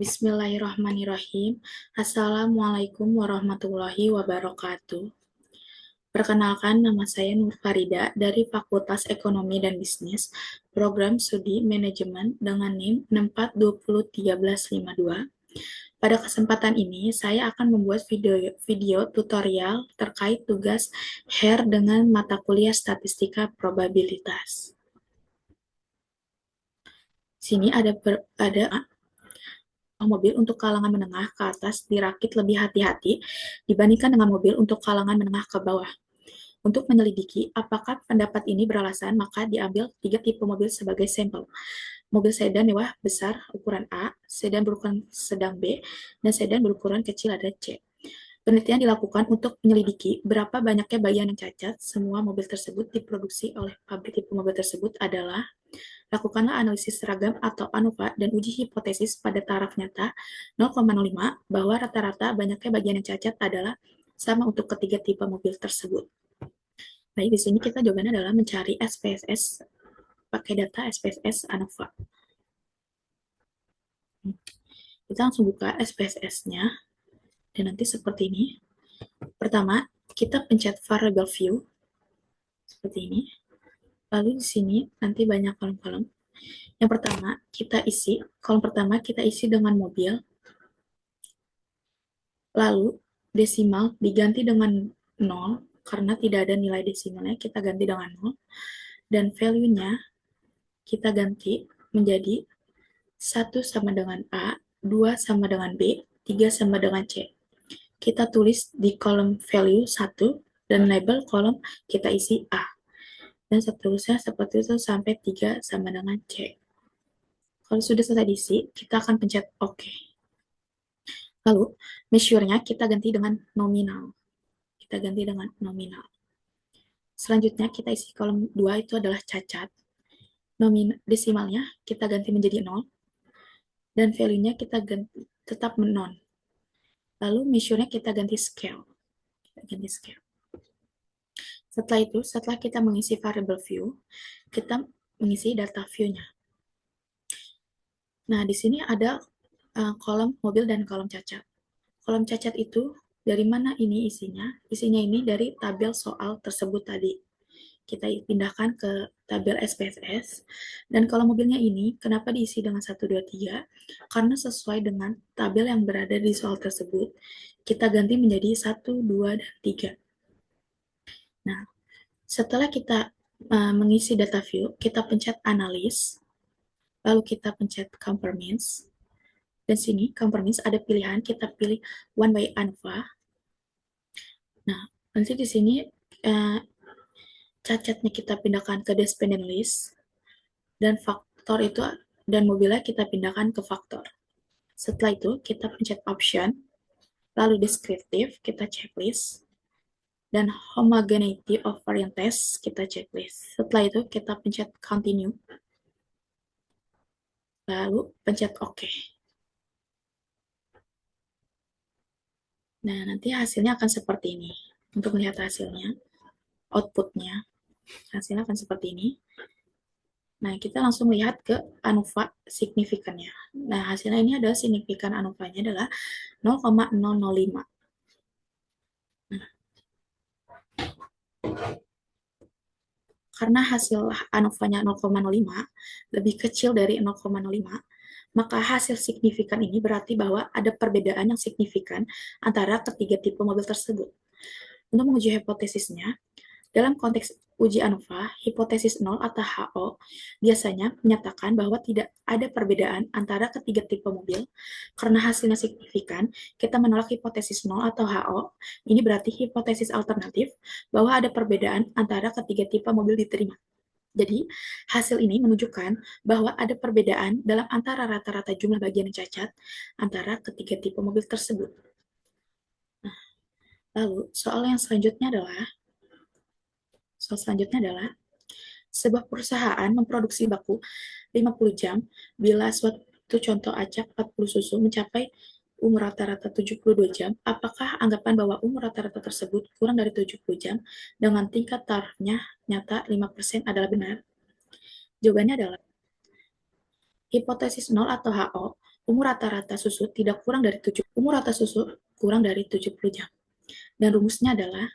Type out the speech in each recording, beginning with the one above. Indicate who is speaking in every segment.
Speaker 1: Bismillahirrahmanirrahim. Assalamualaikum warahmatullahi wabarakatuh. Perkenalkan, nama saya Nur Farida dari Fakultas Ekonomi dan Bisnis, Program Studi Manajemen dengan NIM 64201352. Pada kesempatan ini, saya akan membuat video tutorial terkait tugas HER dengan mata kuliah Statistika Probabilitas. Sini ada mobil untuk kalangan menengah ke atas dirakit lebih hati-hati dibandingkan dengan mobil untuk kalangan menengah ke bawah. Untuk menyelidiki apakah pendapat ini beralasan, maka diambil 3 tipe mobil sebagai sampel. Mobil sedan mewah besar ukuran A, sedan berukuran sedang B, dan sedan berukuran kecil ada C. Penelitian dilakukan untuk menyelidiki berapa banyaknya bagian yang cacat. Semua mobil tersebut diproduksi oleh pabrik tipe mobil tersebut adalah: lakukanlah analisis seragam atau ANOVA dan uji hipotesis pada taraf nyata 0,05 bahwa rata-rata banyaknya bagian yang cacat adalah sama untuk ketiga tipe mobil tersebut. Baik, di sini kita jawabannya adalah mencari SPSS pakai data SPSS ANOVA. Kita langsung buka SPSS-nya dan nanti seperti ini. Pertama, kita pencet variable view seperti ini. Lalu di sini nanti banyak kolom-kolom. Yang pertama, kolom pertama kita isi dengan mobil. Lalu desimal diganti dengan 0 karena tidak ada nilai desimalnya, kita ganti dengan 0. Dan value-nya kita ganti menjadi 1 sama dengan A, 2 sama dengan B, 3 sama dengan C. Kita tulis di kolom value 1 dan label kolom kita isi A. Dan seterusnya seperti itu sampai 3 sama dengan C. Kalau sudah selesai diisi, kita akan pencet OK. Lalu, measure-nya kita ganti dengan nominal. Kita ganti dengan nominal. Selanjutnya, kita isi kolom 2 itu adalah cacat. Desimalnya kita ganti menjadi 0. Dan value-nya kita ganti tetap non. Lalu, measure-nya kita ganti scale. Setelah itu, setelah kita mengisi variable view, kita mengisi data view-nya. Nah, di sini ada kolom mobil dan kolom cacat. Kolom cacat itu dari mana ini isinya? Isinya ini dari tabel soal tersebut tadi. Kita pindahkan ke tabel SPSS. Dan kalau mobilnya ini, kenapa diisi dengan 1, 2, 3? Karena sesuai dengan tabel yang berada di soal tersebut, kita ganti menjadi 1, 2, dan 3. Nah, setelah kita mengisi data view, kita pencet analis, lalu kita pencet compare means. Dan sini compare means ada pilihan, kita pilih one way ANOVA. Nah, nanti di sini cacatnya kita pindahkan ke dependent list, dan faktor itu dan mobilnya kita pindahkan ke faktor. Setelah itu kita pencet option, lalu descriptive kita checklist, dan homogeneity of variant test kita checklist. Setelah itu kita pencet continue, lalu pencet OK. Nah, nanti hasilnya akan seperti ini. Untuk melihat hasilnya, outputnya, hasilnya akan seperti ini. Nah, kita langsung lihat ke ANOVA signifikannya. Nah, hasilnya ini adalah signifikan ANOVA-nya adalah 0,005. Nah, karena hasil ANOVA-nya 0,05 lebih kecil dari 0,05, maka hasil signifikan ini berarti bahwa ada perbedaan yang signifikan antara ketiga tipe mobil tersebut. Untuk menguji hipotesisnya, dalam konteks uji ANOVA, hipotesis 0 atau HO biasanya menyatakan bahwa tidak ada perbedaan antara ketiga tipe mobil. Karena hasilnya signifikan, kita menolak hipotesis 0 atau HO. Ini berarti hipotesis alternatif bahwa ada perbedaan antara ketiga tipe mobil diterima. Jadi, hasil ini menunjukkan bahwa ada perbedaan dalam antara rata-rata jumlah bagian yang cacat antara ketiga tipe mobil tersebut. Nah, lalu, soal selanjutnya adalah sebuah perusahaan memproduksi baku 50 jam bila suatu contoh acak 40 susu mencapai umur rata-rata 72 jam, apakah anggapan bahwa umur rata-rata tersebut kurang dari 70 jam dengan tingkat tarafnya nyata 5% adalah benar? Jawabannya adalah hipotesis 0 atau HO, umur rata-rata susu tidak kurang dari 70 jam. Dan rumusnya adalah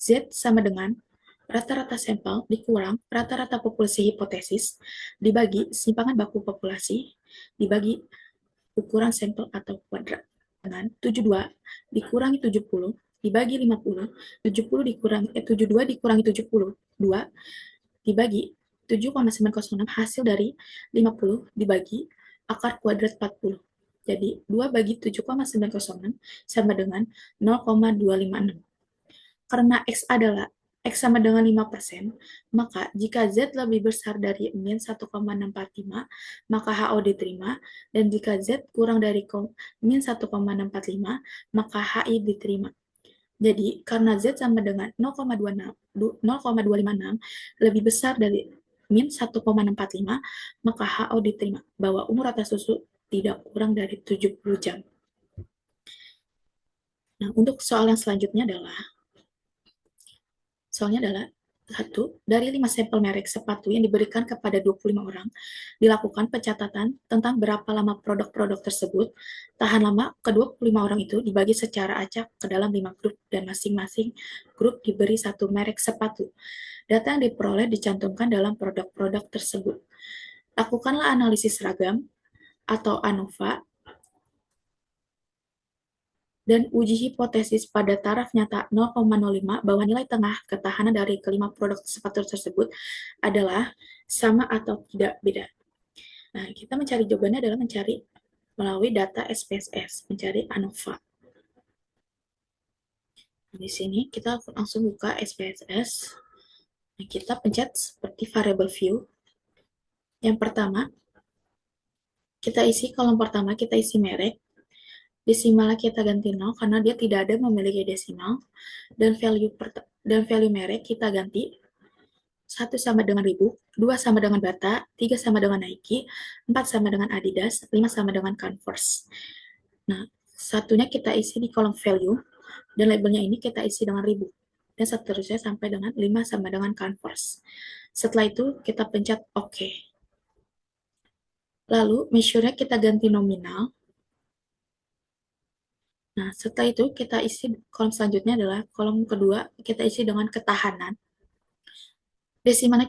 Speaker 1: Z sama dengan rata-rata sampel dikurang rata-rata populasi hipotesis dibagi simpangan baku populasi dibagi ukuran sampel atau kuadrat. Dengan 72 dikurangi 70 dibagi 50, 72 dikurangi 70, 2 dibagi 7,906 hasil dari 50 dibagi akar kuadrat 40. Jadi 2 bagi 7,906 sama dengan 0,256. Karena X sama dengan 5%, maka jika Z lebih besar dari min 1,645, maka HO diterima, dan jika Z kurang dari min 1,645, maka HI diterima. Jadi, karena Z sama dengan 0,256 lebih besar dari min 1,645, maka HO diterima, bahwa umur rata susu tidak kurang dari 70 jam. Nah, untuk soal yang selanjutnya adalah Soalnya adalah, 1. Dari 5 sampel merek sepatu yang diberikan kepada 25 orang, dilakukan pencatatan tentang berapa lama produk-produk tersebut tahan lama. Ke-25 orang itu dibagi secara acak ke dalam 5 grup, dan masing-masing grup diberi satu merek sepatu. Data yang diperoleh dicantumkan dalam produk-produk tersebut. Lakukanlah analisis seragam atau ANOVA dan uji hipotesis pada taraf nyata 0,05 bahwa nilai tengah ketahanan dari kelima produk sepatu tersebut adalah sama atau tidak beda. Nah, kita mencari jawabannya adalah mencari melalui data SPSS, mencari ANOVA. Nah, di sini kita langsung buka SPSS. Nah, kita pencet seperti variable view. Yang pertama, kita isi kolom pertama, kita isi merek. Desimalnya kita ganti 0 karena dia tidak ada memiliki desimal, dan value merek kita ganti 1 sama dengan Reebok, 2 sama dengan Bata, 3 sama dengan Nike, 4 sama dengan Adidas, 5 sama dengan Converse. Nah, satunya kita isi di kolom value, dan labelnya ini kita isi dengan Reebok, dan seterusnya sampai dengan 5 sama dengan Converse. Setelah itu kita pencet OK. Lalu measure-nya kita ganti nominal. Nah, setelah itu kita isi kolom selanjutnya adalah kolom kedua, kita isi dengan ketahanan. Desimalnya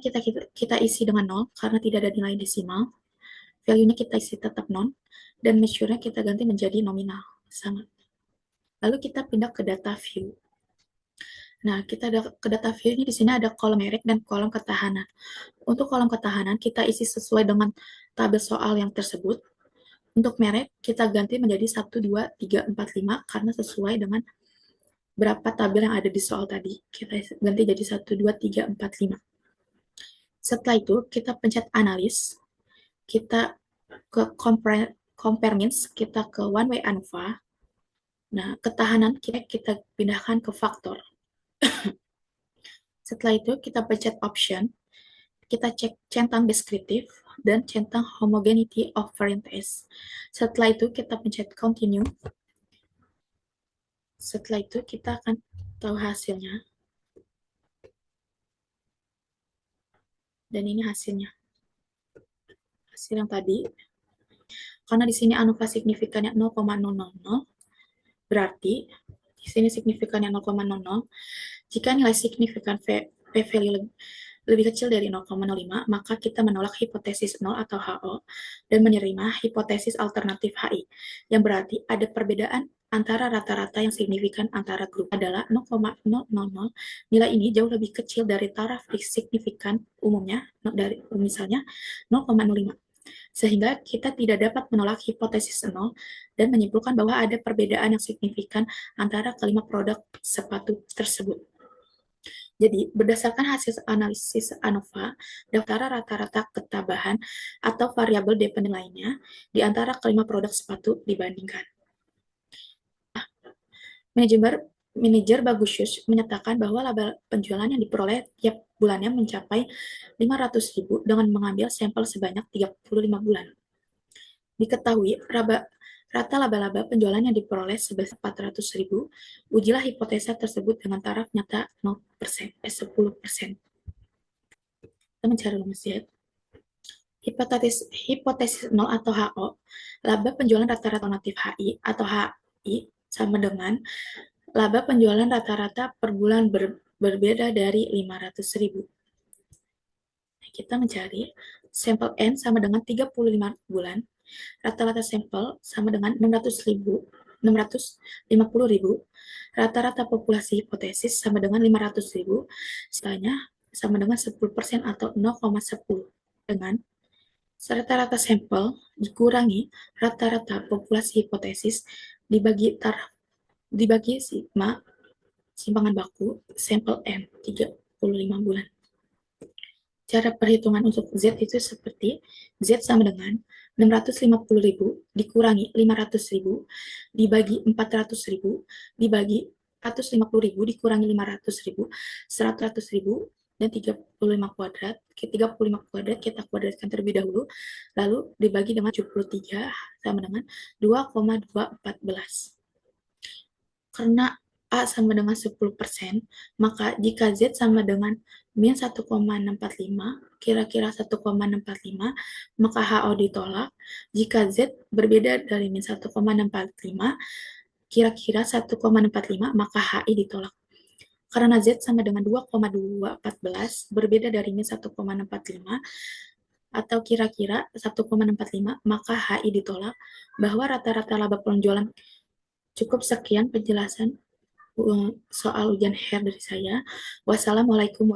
Speaker 1: kita isi dengan 0 karena tidak ada nilai desimal. Value-nya kita isi tetap non, dan measure-nya kita ganti menjadi nominal, sama. Lalu kita pindah ke data view. Nah, kita ada ke data view ini, di sini ada kolom merek dan kolom ketahanan. Untuk kolom ketahanan, kita isi sesuai dengan tabel soal yang tersebut. Untuk merek, kita ganti menjadi 1, 2, 3, 4, 5, karena sesuai dengan berapa tabel yang ada di soal tadi. Kita ganti jadi 1, 2, 3, 4, 5. Setelah itu, kita pencet analis. Kita ke compare means, kita ke one way ANOVA. Nah, ketahanan kita pindahkan ke faktor. Setelah itu, kita pencet option. Kita centang deskriptif dan centang homogeneity of variance. Setelah itu, kita pencet continue. Setelah itu, kita akan tahu hasilnya. Dan ini hasilnya. Hasil yang tadi. Karena di sini ANOVA signifikannya 0,000, berarti di sini signifikannya 0,00. Jika nilai signifikan p-value lebih kecil dari 0,05, maka kita menolak hipotesis 0 atau HO dan menerima hipotesis alternatif HI, yang berarti ada perbedaan antara rata-rata yang signifikan antara grup adalah 0,000. Nilai ini jauh lebih kecil dari taraf signifikan umumnya, dari misalnya 0,05. Sehingga kita tidak dapat menolak hipotesis 0 dan menyimpulkan bahwa ada perbedaan yang signifikan antara kelima produk sepatu tersebut. Jadi, berdasarkan hasil analisis ANOVA, daftar rata-rata ketabahan atau variabel dependen lainnya di antara kelima produk sepatu dibandingkan. Manajer Bagusius menyatakan bahwa laba penjualan yang diperoleh tiap bulannya mencapai 500.000 dengan mengambil sampel sebanyak 35 bulan. Diketahui rata laba-laba penjualan yang diperoleh sebesar 400.000, ujilah hipotesa tersebut dengan taraf nyata 0%, 10%. Kita mencari rumus Z. Hipotesis nol atau HO, laba penjualan rata-rata alternatif HI atau HI sama dengan laba penjualan rata-rata per bulan berbeda dari 500.000. Kita mencari sampel N sama dengan 35 bulan, rata-rata sampel sama dengan 650.000, rata-rata populasi hipotesis sama dengan 500.000, sisanya sama dengan 10% atau 0,10 dengan rata-rata sampel dikurangi rata-rata populasi hipotesis dibagi sigma simpangan baku sampel N 35 bulan. Cara perhitungan untuk Z itu seperti Z sama dengan 650.000 dikurangi 500.000 dibagi 400.000 dibagi 150.000 dikurangi 500.000, 100.000 dan 35 kuadrat. 35 kuadrat kita kuadratkan terlebih dahulu, lalu dibagi dengan 73 sama dengan 2,214. Karena A sama dengan 10%, maka jika Z sama dengan min 1,645, kira-kira 1,645, maka HO ditolak. Jika Z berbeda dari min 1,645, kira-kira 1,645, maka HI ditolak. Karena Z sama dengan 2,214, berbeda dari min 1,645, atau kira-kira 1,645, maka HI ditolak, bahwa rata-rata laba penjualan. Cukup sekian penjelasan soal ujian HER dari saya. Wassalamualaikum